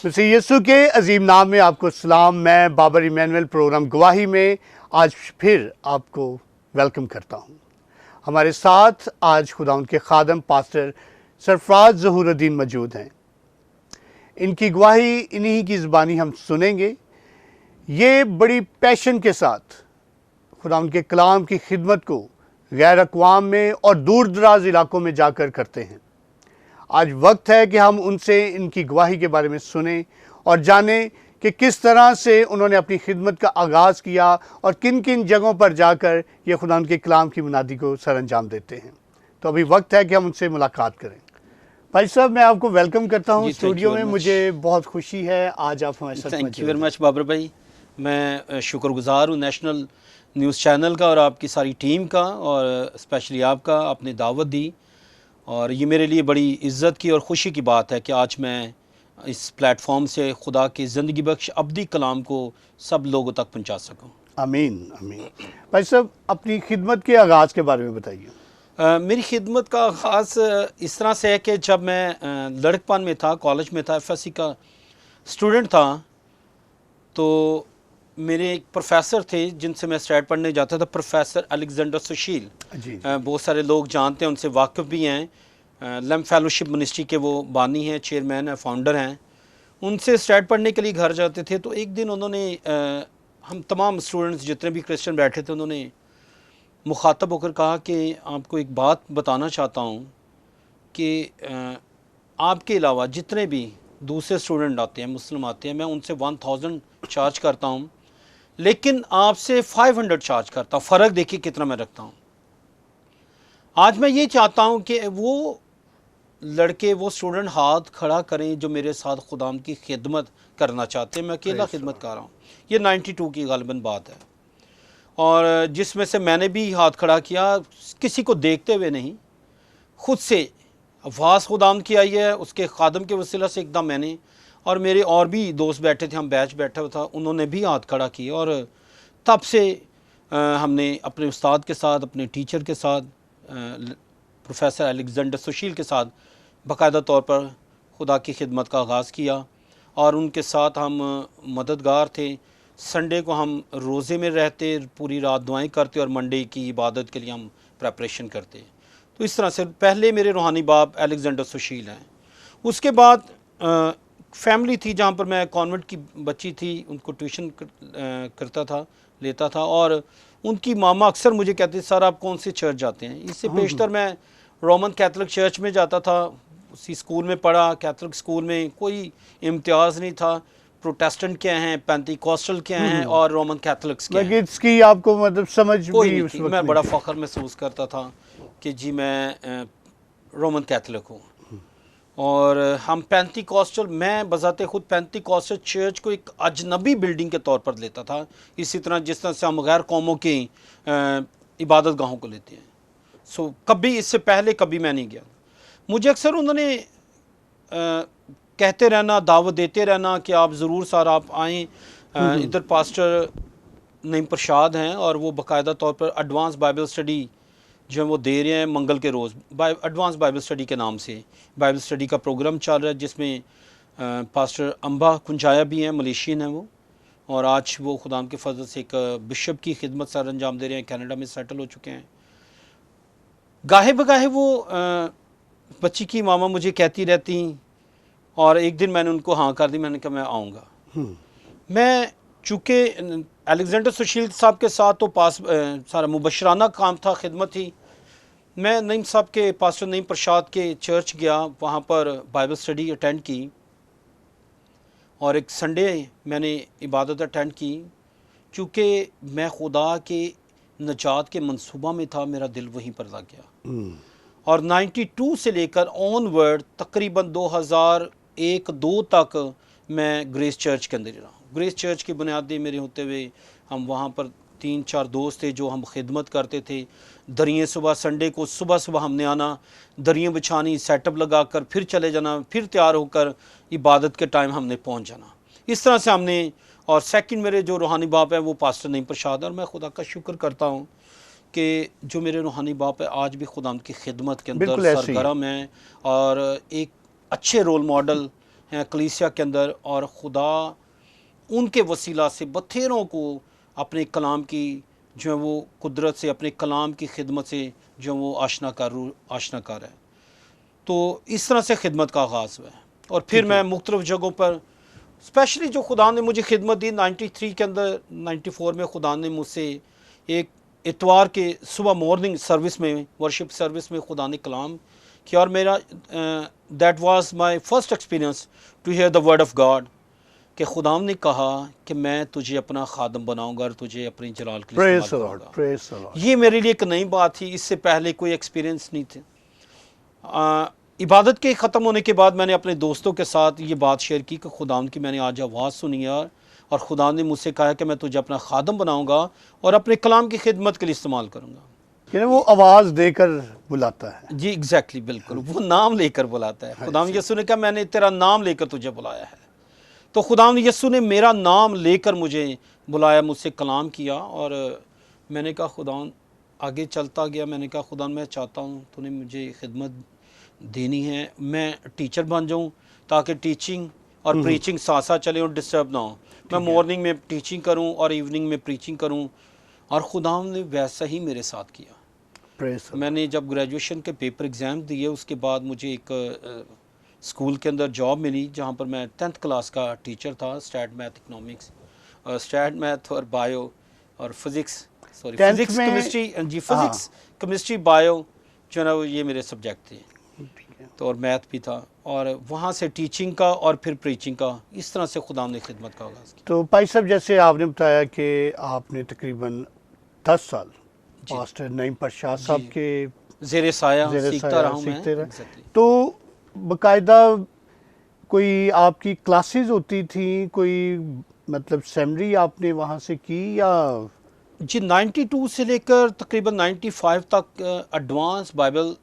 मसीह यीशु के अजीम नाम में आपको सलाम। मैं बाबर इमैनुअल प्रोग्राम गवाही में आज फिर आपको वेलकम करता हूँ। हमारे साथ आज खुदावंद के खादम पास्टर सरफराज ज़हूरुद्दीन मौजूद हैं। इनकी गवाही इन्हीं की ज़बानी हम सुनेंगे। ये बड़ी पैशन के साथ खुदावंद के कलाम की खिदमत को गैर अक़वाम में और दूर दराज इलाकों में जाकर करते हैं। आज वक्त है कि हम उनसे इनकी गवाही के बारे में सुने और जानें कि किस तरह से उन्होंने अपनी खिदमत का आगाज़ किया और किन किन जगहों पर जाकर ये खुदावंद के कलाम की मुनादी को सर अंजाम देते हैं। तो अभी वक्त है कि हम उनसे मुलाकात करें। भाई साहब, मैं आपको वेलकम करता हूँ स्टूडियो में। मुझे बहुत खुशी है आज आप हमारे साथ। Thank you very much Babar भाई। मैं शुक्रगुजार हूँ नेशनल न्यूज़ चैनल का और आपकी सारी टीम का, और स्पेशली आपका, आपने दावत दी। और ये मेरे लिए बड़ी इज़्ज़त की और ख़ुशी की बात है कि आज मैं इस प्लेटफॉर्म से खुदा के ज़िंदगी बख्श अब्दी कलाम को सब लोगों तक पहुंचा सकूं। आमीन आमीन। भाई साहब, अपनी खिदमत के आगाज़ के बारे में बताइए। मेरी खिदमत का ख़ास इस तरह से है कि जब मैं लड़कपन में था, कॉलेज में था, FSC का स्टूडेंट था, तो मेरे एक प्रोफेसर थे जिनसे मैं स्टैट पढ़ने जाता था, प्रोफेसर अलेक्जेंडर सुशील। बहुत सारे लोग जानते हैं, उनसे वाकिफ़ भी हैं। लम फेलोशिप मिनिस्ट्री के वो बानी हैं, चेयरमैन हैं, फाउंडर हैं। उनसे स्टैट पढ़ने के लिए घर जाते थे। तो एक दिन उन्होंने हम तमाम स्टूडेंट्स जितने भी क्रिश्चियन बैठे थे, उन्होंने मुखातब होकर कहा कि आपको एक बात बताना चाहता हूँ कि आपके अलावा जितने भी दूसरे स्टूडेंट आते हैं, मुस्लिम आते हैं, मैं उनसे 1000 चार्ज करता हूँ, लेकिन आपसे 500 चार्ज करता हूँ। फ़र्क देखिए कितना मैं रखता हूँ। आज मैं ये चाहता हूँ कि वो लड़के, वो स्टूडेंट हाथ खड़ा करें जो मेरे साथ खुदाम की खिदमत करना चाहते हैं। मैं अकेला खिदमत कर रहा हूँ। ये 92 की गालिबन बात है, और जिसमें से मैंने भी हाथ खड़ा किया, किसी को देखते हुए नहीं, खुद से आवाज़ खुदाम की आई है, उसके खादम के वसीला से एकदम मैंने और मेरे और भी दोस्त बैठे थे, हम बैच बैठा हुआ था, उन्होंने भी हाथ खड़ा किया। और तब से हमने अपने उस्ताद के साथ, अपने टीचर के साथ, प्रोफेसर अलेक्जेंडर सुशील के साथ बाकायदा तौर पर खुदा की खिदमत का आगाज़ किया, और उनके साथ हम मददगार थे। संडे को हम रोज़े में रहते, पूरी रात दुआएं करते, और मंडे की इबादत के लिए हम प्रेपरेशन करते। तो इस तरह से पहले मेरे रूहानी बाप अलेक्जेंडर सुशील हैं। उसके बाद फैमिली थी जहाँ पर मैं, कॉन्वेंट की बच्ची थी, उनको ट्यूशन करता था, लेता था, और उनकी मामा अक्सर मुझे कहती थी, सर आप कौन से चर्च जाते हैं? इससे पेशतर मैं रोमन कैथलिक चर्च में जाता था। उसी स्कूल में पढ़ा, कैथलिक स्कूल में कोई इम्तियाज़ नहीं था। प्रोटेस्टेंट क्या हैं, पेंटिकॉस्टल क्या हैं, और रोमन कैथलिक्स क्या हैं, इसकी आपको मतलब समझ कोई भी नहीं उस थी। वक्त मैं नहीं बड़ा थी। फ़ख्र महसूस करता था कि जी मैं रोमन कैथलिक हूँ। और हम पेंटिकॉस्टल, मैं बजाते खुद पेंटिकॉस्टल चर्च को एक अजनबी बिल्डिंग के तौर पर लेता था, इसी तरह जिस तरह से हम गैर कौमों की इबादत गाहों को लेते हैं। सो कभी इससे पहले कभी मैं नहीं गया। मुझे अक्सर उन्होंने कहते रहना, दावत देते रहना कि आप ज़रूर सर आप आएँ। इधर पास्टर नईम प्रसाद हैं, और वो बाकायदा तौर पर एडवांस बाइबल स्टडी जो है वो दे रहे हैं मंगल के रोज़। एडवांस बाइबल स्टडी के नाम से बाइबल स्टडी का प्रोग्राम चल रहा है, जिसमें पास्टर अम्बा कुंजाया भी हैं, मलेशियन हैं वो, और आज वो खुदाम के फजल से एक बिशप की खिदमत सर अंजाम दे रहे हैं, कनाडा में सेटल हो चुके हैं। गाहे बगाहे वो बच्ची की मामा मुझे कहती रहती, और एक दिन मैंने उनको हाँ कर दी। मैंने कहा मैं आऊँगा। मैं चूँकि अलेक्जेंडर सुशील साहब के साथ तो पास सारा मुबशराना काम था, खिदमत थी। मैं नईम साहब के, पास्टर नईम प्रसाद के चर्च गया, वहाँ पर बाइबल स्टडी अटेंड की, और एक संडे मैंने इबादत अटेंड की। चूँकि मैं खुदा के नजात के मंसूबा में था, मेरा दिल वहीं पर लग गया। और 92 से लेकर ऑनवर्ड तकरीबन 2001-2 तक मैं ग्रेस चर्च के अंदर ही रहा। ग्रेस चर्च की बुनियादी मेरे होते हुए हम वहाँ पर 3-4 दोस्त थे जो हम खिदमत करते थे। दरियाँ सुबह, संडे को सुबह हमने आना, दरियाँ बिछानी, सेटअप लगा कर फिर चले जाना, फिर तैयार होकर इबादत के टाइम हमने पहुँच जाना। इस तरह से हमने, और सेकंड मेरे जो रूहानी बाप है वो पास्टर नईम प्रसाद, और मैं खुदा का शुक्र करता हूँ कि जो मेरे रूहानी बाप है आज भी खुदा की खिदमत के अंदर सरगर्म है, और एक अच्छे रोल मॉडल कलीसिया के अंदर, और खुदा उनके वसीला से बथेरों को अपने कलाम की जो है वो कुदरत से, अपने कलाम की खिदमत से जो वो आशना कर है। तो इस तरह से खिदमत का आगाज़ हुआ है। और फिर मैं मुख्तलिफ़ जगहों पर, स्पेशली जो खुदा ने मुझे खिदमत दी 93 के अंदर, 94 में खुदा ने मुझसे एक इतवार के सुबह मॉर्निंग सर्विस में, वर्शिप सर्विस में खुदा ने कलाम किया, और मेरा that was my first experience to hear the word of God, कि खुदा ने कहा कि मैं तुझे अपना खादम बनाऊंगा और तुझे अपनी जलाल के लिए प्रेज द इस्तेमाल लॉर्ड, करूंगा। Praise the Lord. ये मेरे लिए एक नई बात थी, इससे पहले कोई एक्सपीरियंस नहीं थे। इबादत के ख़त्म होने के बाद मैंने अपने दोस्तों के साथ ये बात शेयर की कि खुदा की मैंने आज आवाज़ सुनी है, और खुदा ने मुझसे कहा कि मैं तुझे अपना खादम बनाऊंगा और अपने कलाम की खिदमत के लिए इस्तेमाल करूंगा। यानी वो आवाज़ देकर बुलाता है। जी एग्जैक्टली, बिल्कुल, वो नाम लेकर बुलाता है। खुदा यीशु ने कहा मैंने तेरा नाम लेकर तुझे बुलाया है। तो खुदा यीशु ने मेरा नाम लेकर मुझे बुलाया, मुझसे कलाम किया, और मैंने कहा खुदा, आगे चलता गया। मैंने कहा खुदा मैं चाहता हूँ तूने मुझे खिदमत देनी है, मैं टीचर बन जाऊँ ताकि टीचिंग और प्रीचिंग साथ साथ चले और डिस्टर्ब ना हो। मैं मॉर्निंग में टीचिंग करूँ और इवनिंग में प्रीचिंग करूँ, और खुदा ने वैसा ही मेरे साथ किया। Praise the Lord. मैंने जब ग्रेजुएशन के पेपर एग्ज़ाम दिए, उसके बाद मुझे एक स्कूल के अंदर जॉब मिली, जहाँ पर मैं 10th क्लास का टीचर था, स्टैट मैथ इकोनॉमिक्स, और स्टैट मैथ और बायो और फिज़िक्स, सॉरी 10th फिज़िक्स में, केमिस्ट्री, जी हाँ। फिज़िक्स केमिस्ट्री बायो जो है ना वो ये मेरे सब्जेक्ट थे। ठीक है। तो और मैथ भी था, और वहाँ से टीचिंग का और फिर प्रीचिंग का, इस तरह से खुदा ने खिदमत का आगाज़ किया। तो भाई साहब, जैसे आपने बताया कि आपने तकरीबन 10 साल पास्टर नईम प्रसाद साहब जी। के ज़ेरे साया ज़ेरे सीखता साया रहा हूँ मैं। सीखते रहे। Exactly। तो बाकायदा कोई आपकी क्लासेस होती थी, कोई मतलब सेमिनरी आपने वहाँ से की, या जी 92 से लेकर तकरीबन 95 तक एडवांस बाइबल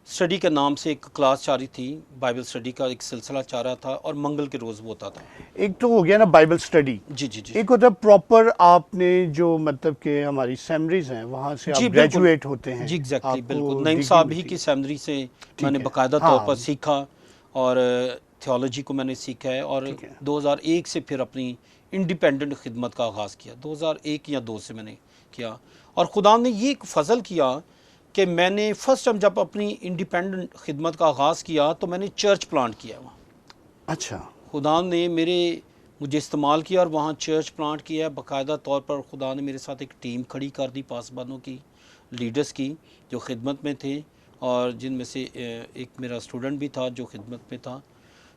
स्टडी के नाम से एक क्लास जारी थी, बाइबल स्टडी का एक सिलसिला चल रहा था, और मंगल के रोज़ वो होता था। एक तो हो गया ना बाइबल स्टडी, जी जी जी एक होता है प्रॉपर आपने जो मतलब कि हमारी सेमिनरीज हैं वहाँ से आप जी बिल्कुल। ग्रेजुएट होते हैं। जी एग्जैक्टली, आपको बिल्कुल, नईम डिग्री साहब ही मिलती की है। सेमिनरी से मैंने है। बाकायदा हाँ। तौर पर सीखा, और थियोलॉजी को मैंने सीखा है, और ठीक है। 2001 से फिर अपनी इंडिपेंडेंट खिदमत का आगाज़ किया। 2001 या 2 से मैंने किया, और खुदा ने ये एक फजल किया कि मैंने फर्स्ट टाइम जब अपनी इंडिपेंडेंट खिदमत का आगाज़ किया तो मैंने चर्च प्लांट किया वहाँ। अच्छा। खुदा ने मुझे इस्तेमाल किया और वहाँ चर्च प्लांट किया। बाकायदा तौर पर खुदा ने मेरे साथ एक टीम खड़ी कर दी पासबानों की, लीडर्स की, जो खिदमत में थे, और जिनमें से एक मेरा स्टूडेंट भी था जो खिदमत में था।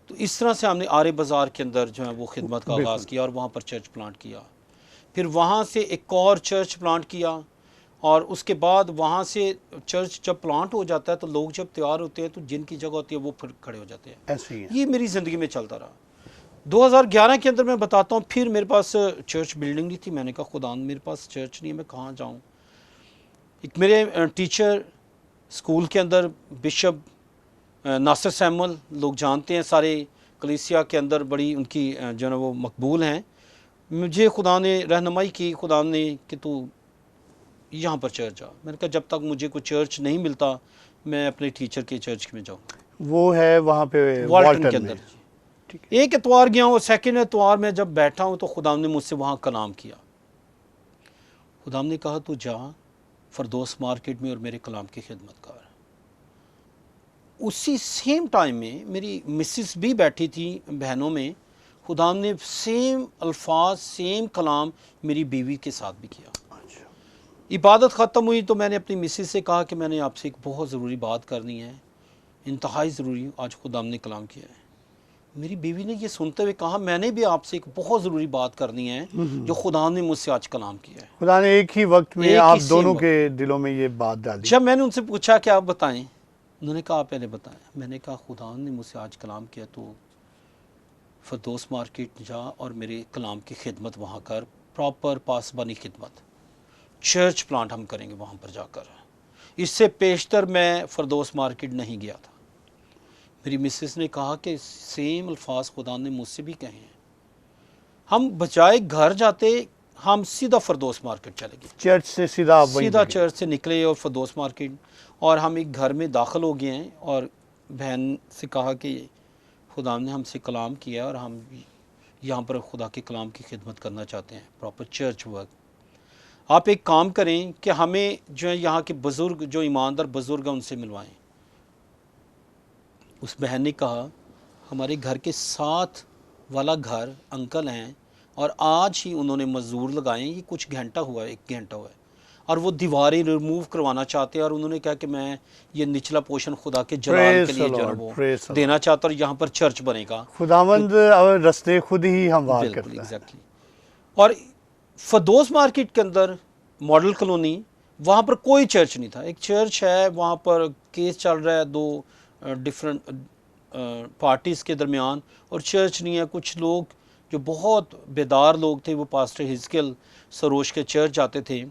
तो इस तरह से हमने आरे बाज़ार के अंदर जो है वो खिदमत का आगाज़ किया, और वहाँ पर चर्च प्लांट किया। फिर वहाँ से एक और चर्च प्लांट किया, और उसके बाद वहाँ से चर्च जब प्लांट हो जाता है तो लोग जब तैयार होते हैं तो जिनकी जगह होती है वो फिर खड़े हो जाते हैं। ऐसे ही है। ये मेरी ज़िंदगी में चलता रहा। 2011 के अंदर मैं बताता हूँ, फिर मेरे पास चर्च बिल्डिंग नहीं थी। मैंने कहा खुदा मेरे पास चर्च नहीं है, मैं कहाँ जाऊँ। एक मेरे टीचर स्कूल के अंदर बिशप नासिर सैमुअल, लोग जानते हैं सारे कलीसिया के अंदर, बड़ी उनकी जो है वो मकबूल हैं। मुझे खुदा ने रहनुमाई की, खुदा ने कि तू यहाँ पर चर्च जा। मैंने कहा जब तक मुझे कोई चर्च नहीं मिलता मैं अपने टीचर के चर्च में जाऊँ। वो है वहाँ पे वाल्टन के में। अंदर। ठीक है। एक एतवार गया और सेकंड एतवार में जब बैठा हूँ तो खुदा ने मुझसे वहाँ कलाम किया। खुदा ने कहा तू जा फरदौस मार्केट में और मेरे कलाम की खिदमत कर। उसी सेम टाइम में मेरी मिसिस भी बैठी थी बहनों में। खुदा ने सेम अल्फाज सेम कलाम मेरी बीवी के साथ भी किया। अच्छा। इबादत ख़त्म हुई तो मैंने अपनी मिसिस से कहा कि मैंने आपसे एक बहुत ज़रूरी बात करनी है, इंतहाई ज़रूरी। आज खुदा ने कलाम किया है। मेरी बीवी ने ये सुनते हुए कहा मैंने भी आपसे एक बहुत ज़रूरी बात करनी है जो खुदा ने मुझसे आज कलाम किया है। खुदा ने एक ही वक्त में एक ही आप सेम दोनों वक्त। के दिलों में ये बात डाली। जब मैंने उनसे पूछा कि आप बताएं, उन्होंने कहा आप पहले बताएं। मैंने कहा खुदा ने मुझसे आज कलाम किया तो फरदौस मार्केट जा और मेरे कलाम की खिदमत वहाँ कर, प्रॉपर पासबानी खिदमत, चर्च प्लांट हम करेंगे वहाँ पर जाकर। इससे पेशतर मैं फरदौस मार्केट नहीं गया था। मेरी मिसेस ने कहा कि सेम अल्फाज खुदा ने मुझसे भी कहे हैं। हम बजाय घर जाते हम सीधा फरदौस मार्केट चले गए। चर्च से सीधा आप वहीं सीधा पे गए। चर्च से निकले और फरदौस मार्केट, और हम एक घर में दाखिल हो गए हैं। और बहन से कहा कि खुदा ने हमसे कलाम किया और हम यहाँ पर खुदा के कलाम की खिदमत करना चाहते हैं, प्रॉपर चर्च वर्क। आप एक काम करें कि हमें जो है यहाँ के बुज़ुर्ग, जो ईमानदार बुज़ुर्ग हैं, उनसे मिलवाएं। उस बहन ने कहा हमारे घर के साथ वाला घर अंकल हैं और आज ही उन्होंने मज़दूर लगाए हैं, ये कुछ घंटा हुआ है, 1 घंटा हुआ है, और वो दीवारें रिमूव करवाना चाहते हैं और उन्होंने कहा कि मैं ये निचला पोर्शन खुदा के जलाल के लिए जो है वो देना चाहता हूँ और यहाँ पर चर्च बनेगा। खुदावंद और रास्ते खुद ही हमवार करता है। एग्जैक्टली। और फदोस मार्केट के अंदर मॉडल कॉलोनी, वहाँ पर कोई चर्च नहीं था। एक चर्च है, वहाँ पर केस चल रहा है 2 डिफरेंट पार्टीज़ के दरमियान, और चर्च नहीं है। कुछ लोग जो बहुत बेदार लोग थे वो पास्टर हिजकिल सरोश के चर्च जाते थे।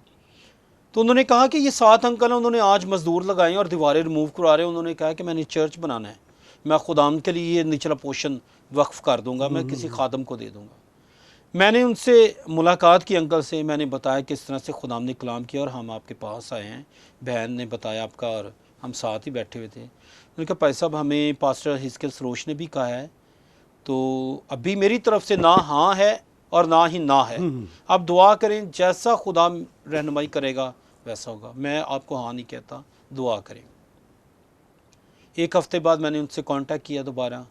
तो उन्होंने कहा कि ये 7 अंकल हैं, उन्होंने आज मज़दूर लगाए और दीवारें रिमूव करवा रहे हैं। उन्होंने कहा कि मैंने चर्च बनाना है, मैं खुदाम के लिए ये निचला पोर्शन वक्फ कर दूंगा, मैं किसी खादम को दे दूंगा। मैंने उनसे मुलाकात की, अंकल से। मैंने बताया किस तरह से खुदाम ने कलाम किया और हम आपके पास आए हैं। बहन ने बताया आपका, और हम साथ ही बैठे हुए थे। उन्होंने कहा भाई साहब, हमें पास्टर हिजकिल सरोश ने भी कहा है, तो अभी मेरी तरफ से ना हाँ है और ना ही ना है। आप दुआ करें, जैसा खुदा रहनुमाई करेगा वैसा होगा। मैं आपको हाँ नहीं कहता, दुआ करें। 1 हफ्ते बाद मैंने उनसे कांटेक्ट किया दोबारा।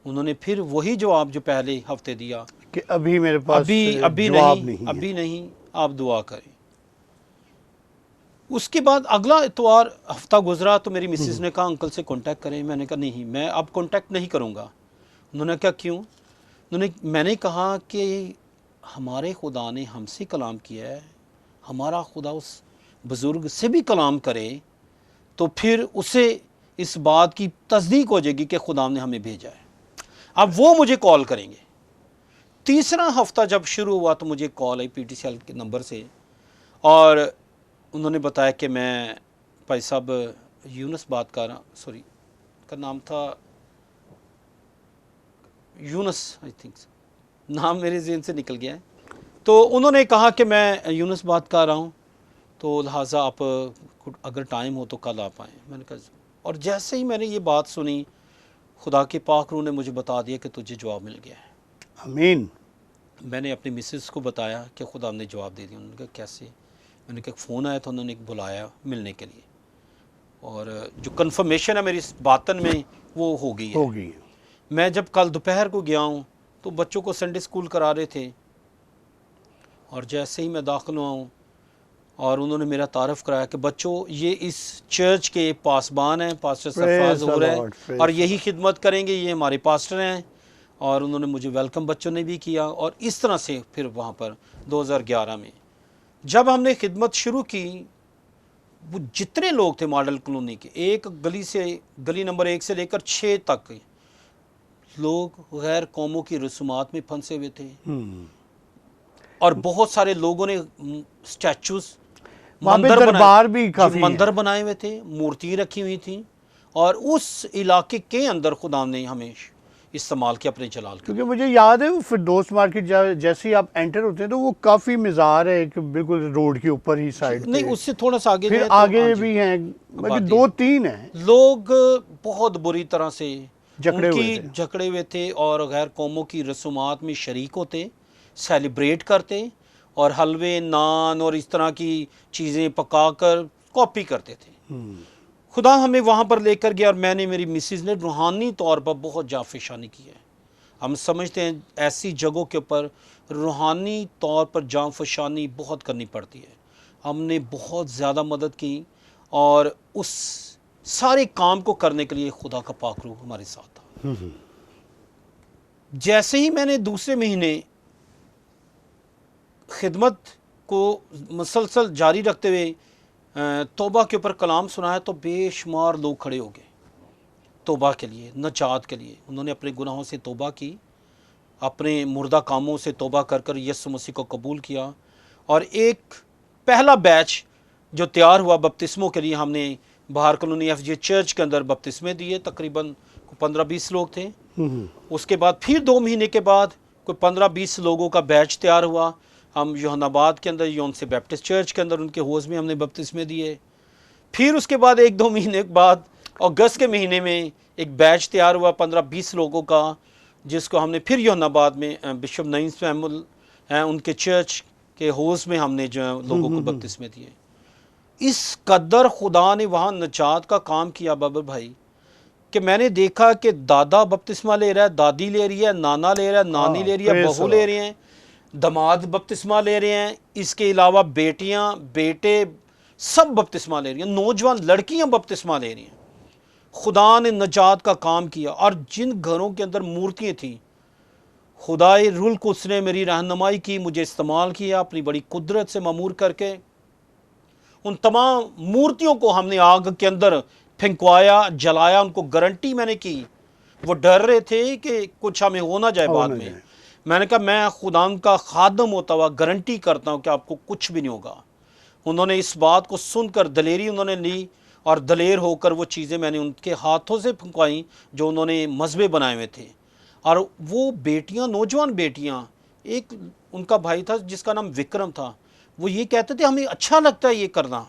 उन्होंने फिर वही जवाब जो पहले हफ्ते दिया कि अभी मेरे पास अभी जवाब नहीं, नहीं, आप दुआ करें। उसके बाद अगला इतवार हफ्ता गुजरा तो मेरी मिसेस ने कहा अंकल से कांटेक्ट करें। मैंने कहा नहीं, मैं अब कांटेक्ट नहीं करूँगा। उन्होंने कहा क्यों? मैंने कहा कि हमारे खुदा ने हमसे कलाम किया है, हमारा खुदा उस बुज़ुर्ग से भी कलाम करे तो फिर उसे इस बात की तस्दीक हो जाएगी कि खुदा ने हमें भेजा है। अब वो मुझे कॉल करेंगे। तीसरा हफ्ता जब शुरू हुआ तो मुझे कॉल आई PTCL के नंबर से, और उन्होंने बताया कि मैं भाई साहब यूनस बात कर रहा, सॉरी का नाम था यूनस, आई थिंक नाम मेरे ज़हन से निकल गया है। तो उन्होंने कहा कि मैं यूनस बात कर रहा हूँ, तो लिहाजा आप अगर टाइम हो तो कल आप आएँ। मैंने कहा, और जैसे ही मैंने ये बात सुनी, खुदा के पाक रूह ने मुझे बता दिया कि तुझे जवाब मिल गया है। आमीन। मैंने अपनी मिसेस को बताया कि खुदा ने जवाब दे दिया। उन्होंने कहा कैसे? मैंने कहा फ़ोन आया तो उन्होंने बुलाया मिलने के लिए, और जो कन्फर्मेशन है मेरी बातन में वो हो गई है। मैं जब कल दोपहर को गया हूँ तो बच्चों को संडे स्कूल करा रहे थे, और जैसे ही मैं दाखिल हुआ हूँ और उन्होंने मेरा तारफ़ कराया कि बच्चों ये इस चर्च के पासबान हैं, पास्टर सरफराज हो रहे हैं और यही खिदमत करेंगे, ये हमारे पास्टर हैं। और उन्होंने मुझे वेलकम बच्चों ने भी किया। और इस तरह से फिर वहाँ पर 2011 में जब हमने खिदमत शुरू की, वो जितने लोग थे मॉडल कॉलोनी के, एक गली नंबर 1 से लेकर 6 तक लोग गैर कौमों की रसूमात में फंसे हुए थे। और बहुत सारे लोगों ने स्टैचूज, मंदिर बनाए हुए थे, मूर्ति रखी हुई थी, और उस इलाके के अंदर खुदा ने हमें इस्तेमाल किया अपने जलाल के। क्योंकि मुझे याद है वो फिरदौस मार्केट जैसे ही आप एंटर होते हैं तो वो काफ़ी मज़ार है, एक बिल्कुल रोड के ऊपर ही साइड नहीं, उससे थोड़ा सा आगे फिर आगे भी हैं, मतलब 2-3 हैं। लोग बहुत बुरी तरह से जकड़े हुए थे और गैर कौमों की रसूमात में शरीक होते, सेलिब्रेट करते, और हलवे, नान और इस तरह की चीज़ें पकाकर कॉपी करते थे। खुदा हमें वहाँ पर लेकर गया, और मैंने, मेरी मिसेस ने रूहानी तौर पर बहुत जाफिशानी की है। हम समझते हैं ऐसी जगहों के ऊपर रूहानी तौर पर जाफिशानी बहुत करनी पड़ती है। हमने बहुत ज़्यादा मदद की, और उस सारे काम को करने के लिए खुदा का पाक रूह हमारे साथ था। जैसे ही मैंने दूसरे महीने खिदमत को मुसलसल जारी रखते हुए तौबा के ऊपर कलाम सुनाया, तो बेशुमार लोग खड़े हो गए तौबा के लिए, नजात के लिए। उन्होंने अपने गुनाहों से तौबा की, अपने मुर्दा कामों से तौबा कर कर यीशु मसीह को कबूल किया। और एक पहला बैच जो तैयार हुआ बपतिस्मों के लिए, हमने बाहर कॉलोनी FJ चर्च के अंदर बपतिस्मे दिए, तकरीबन 15-20 लोग थे। उसके बाद फिर 2 महीने के बाद कोई 15-20 लोगों का बैच तैयार हुआ। हम योहनाबाद के अंदर यून से बैप्टिस्ट चर्च के अंदर उनके होज में हमने बपतिस्मे दिए। फिर उसके बाद 1-2 महीने के बाद अगस्त के महीने में एक बैच तैयार हुआ 15-20 लोगों का, जिसको हमने फिर यूहन्नाबाद में बिशप नईम सैमुअल हैं उनके चर्च के होस्ट में हमने जो है लोगों को बपतिस्मे दिए। इस कदर खुदा ने वहाँ नजात का काम किया बाबर भाई, कि मैंने देखा कि दादा बपतिस्मा ले रहा है, दादी ले रही है, नाना ले रहा है, नानी ले रही है, बहू ले रही हैं, दामाद बपतिस्मा ले रहे हैं, इसके अलावा बेटियां बेटे सब बपतिस्मा ले रही हैं, नौजवान लड़कियां बपतिस्मा ले रही हैं। खुदा ने नजात का काम किया। और जिन घरों के अंदर मूर्तियाँ थीं, खुदाए रुल कुद्स ने मेरी रहनुमाई की, मुझे इस्तेमाल किया अपनी बड़ी कुदरत से ममूर करके। उन तमाम मूर्तियों को हमने आग के अंदर फेंकवाया, जलाया, उनको गारंटी मैंने की। वो डर रहे थे कि कुछ हमें हो ना जाए बाद में। मैंने कहा मैं खुदा का खादम होता हुआ गारंटी करता हूँ कि आपको कुछ भी नहीं होगा। उन्होंने इस बात को सुनकर दलेरी उन्होंने ली, और दलेर होकर वो चीज़ें मैंने उनके हाथों से फंकवाई जो उन्होंने मजबे बनाए हुए थे। और वो बेटियां, नौजवान बेटियां, एक उनका भाई था जिसका नाम विक्रम था, वो ये कहते थे हमें अच्छा लगता है ये करना,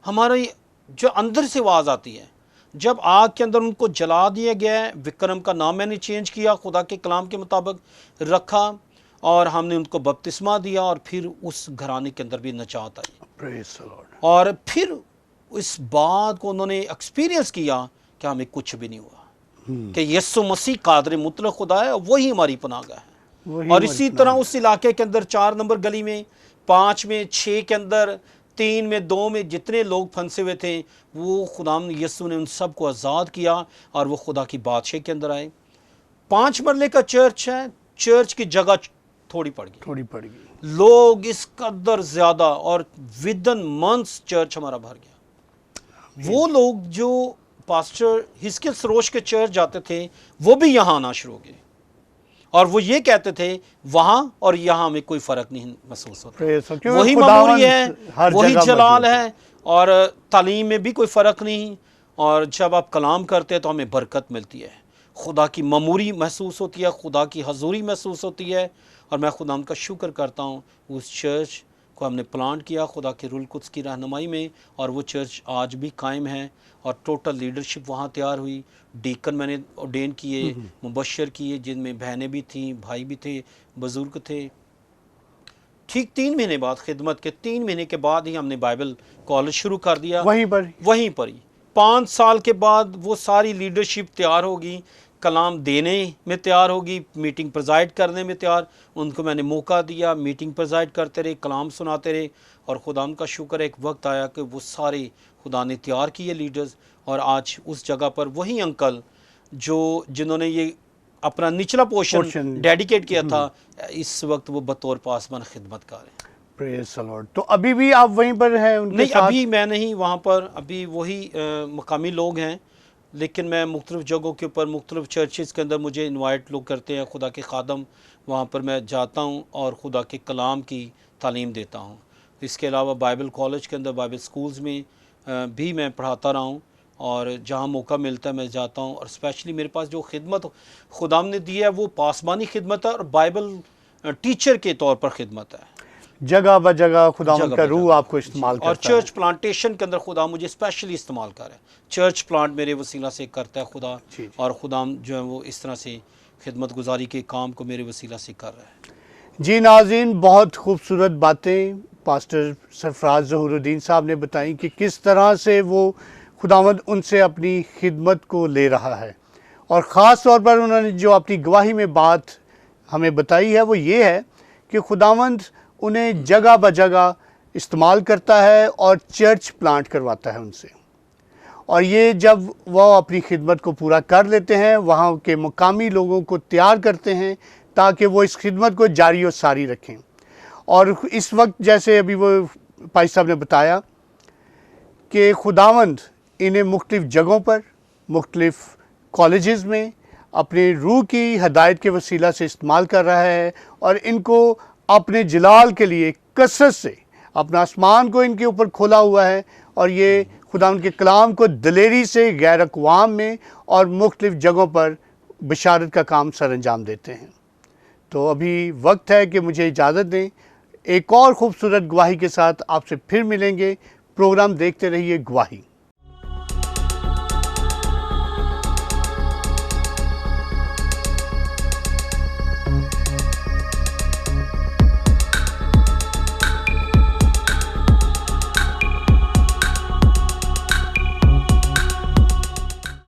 हमारे जो अंदर से आवाज़ आती है। जब आग के अंदर उनको जला दिया गया है, विक्रम का नाम मैंने चेंज किया, खुदा के कलाम के मुताबिक रखा, और हमने उनको बपतिस्मा दिया, और फिर उस घराने के अंदर भी नजात आई। और फिर इस बात को उन्होंने एक्सपीरियंस किया कि हमें कुछ भी नहीं हुआ, कि यीशु मसीह कादर मुतलक खुदा है, वही हमारी पनाहगाह है। और इसी तरह उस इलाके के अंदर 4 नंबर गली में, 5 में, 6 के अंदर, 3 में, 2 में जितने लोग फंसे हुए थे, वो खुदा यीशु ने उन सब को आज़ाद किया, और वो खुदा की बादशाह के अंदर आए। 5 मरले का चर्च है, चर्च की जगह थोड़ी पड़ गई, लोग इस कदर ज़्यादा, और विदन मंथ्स चर्च हमारा भर गया। वो लोग जो पास्टर हिस्कियल सरोश के चर्च जाते थे, वो भी यहाँ आना शुरू हो गए, और वो ये कहते थे वहाँ और यहाँ में कोई फ़र्क नहीं महसूस होता, वही ममूरी है, वही जलाल है, और तालीम में भी कोई फ़र्क नहीं। और जब आप कलाम करते हैं तो हमें बरकत मिलती है, खुदा की ममूरी महसूस होती है, खुदा की हजूरी महसूस होती है। और मैं खुदा का शुक्र करता हूँ, उस चर्च को हमने प्लांट किया खुदा के रुल कुद्स की रहनुमाई में, और वो चर्च आज भी कायम है, और टोटल लीडरशिप वहाँ तैयार हुई। डीकन मैंने ऑर्डेन किए, मुबशर किए, जिनमें बहनें भी थीं, भाई भी थे, बुज़ुर्ग थे। ठीक 3 महीने बाद, खिदमत के 3 महीने के बाद ही हमने बाइबल कॉलेज शुरू कर दिया, वहीं पर ही। 5 साल के बाद वो सारी लीडरशिप तैयार होगी, कलाम देने में तैयार होगी, मीटिंग प्रेजाइड करने में तैयार। उनको मैंने मौका दिया, मीटिंग प्रेजाइड करते रहे, कलाम सुनाते रहे, और खुदा का शुक्र है एक वक्त आया कि वो सारे खुदा ने तैयार किए लीडर्स। और आज उस जगह पर वही अंकल जिन्होंने ये अपना निचला पोर्शन डेडिकेट किया था, इस वक्त वो बतौर पासबान खिदमत कर रहे हैं। Praise the Lord. तो अभी भी आप वहीं पर हैं उनके नहीं, साथ? अभी मैं नहीं वहाँ पर, अभी वही मकामी लोग हैं, लेकिन मैं मुख्तलिफ़ जगहों के ऊपर, मुख्तलिफ़ चर्चेज़ के अंदर मुझे इनवाइट लोग करते हैं, खुदा के खादम, वहाँ पर मैं जाता हूँ और खुदा के कलाम की तालीम देता हूँ। इसके अलावा बाइबल कॉलेज के अंदर, बाइबल स्कूल्स में भी मैं पढ़ाता रहा हूँ, और जहाँ मौका मिलता है मैं जाता हूँ। और स्पेशली मेरे पास जो खिदमत खुदा ने दी है वो पासबानी खिदमत है, और बाइबल टीचर के तौर पर खिदमत है। जगह ब जगह खुदा का रूह आपको इस्तेमाल करता है, और चर्च प्लांटेशन के अंदर खुदा मुझे स्पेशली इस्तेमाल कर रहा है। चर्च प्लांट मेरे वसीला से करता है खुदा, और खुदा जो है वो इस तरह से खिदमत गुजारी के काम को मेरे वसीला से कर रहा है। जी नाज़रीन, बहुत खूबसूरत बातें पास्टर सरफराज ज़हूरुद्दीन साहब ने बताई कि किस तरह से वो खुदावंद उनसे अपनी खिदमत को ले रहा है। और ख़ास तौर पर उन्होंने जो अपनी गवाही में बात हमें बताई है वो ये है कि खुदावंद उन्हें जगह ब जगह इस्तेमाल करता है और चर्च प्लांट करवाता है उनसे। और ये जब वह अपनी खिदमत को पूरा कर लेते हैं, वहाँ के मुकामी लोगों को तैयार करते हैं ताकि वो इस खिदमत को जारी और सारी रखें। और इस वक्त जैसे अभी वो भाई साहब ने बताया कि खुदावंद इन्हें मुख्तलिफ़ जगहों पर, मुख्तलिफ़ कॉलेजेस में अपने रूह की हदायत के वसीला से इस्तेमाल कर रहा है, और इनको अपने जलाल के लिए कसरत से अपना आसमान को इनके ऊपर खोला हुआ है, और ये खुदा उनके कलाम को दलेरी से गैर अक़वाम में और मुख्तलिफ़ जगहों पर बशारत का काम सर अंजाम देते हैं। तो अभी वक्त है कि मुझे इजाज़त दें, एक और ख़ूबसूरत गवाही के साथ आपसे फिर मिलेंगे। प्रोग्राम देखते रहिए गवाही।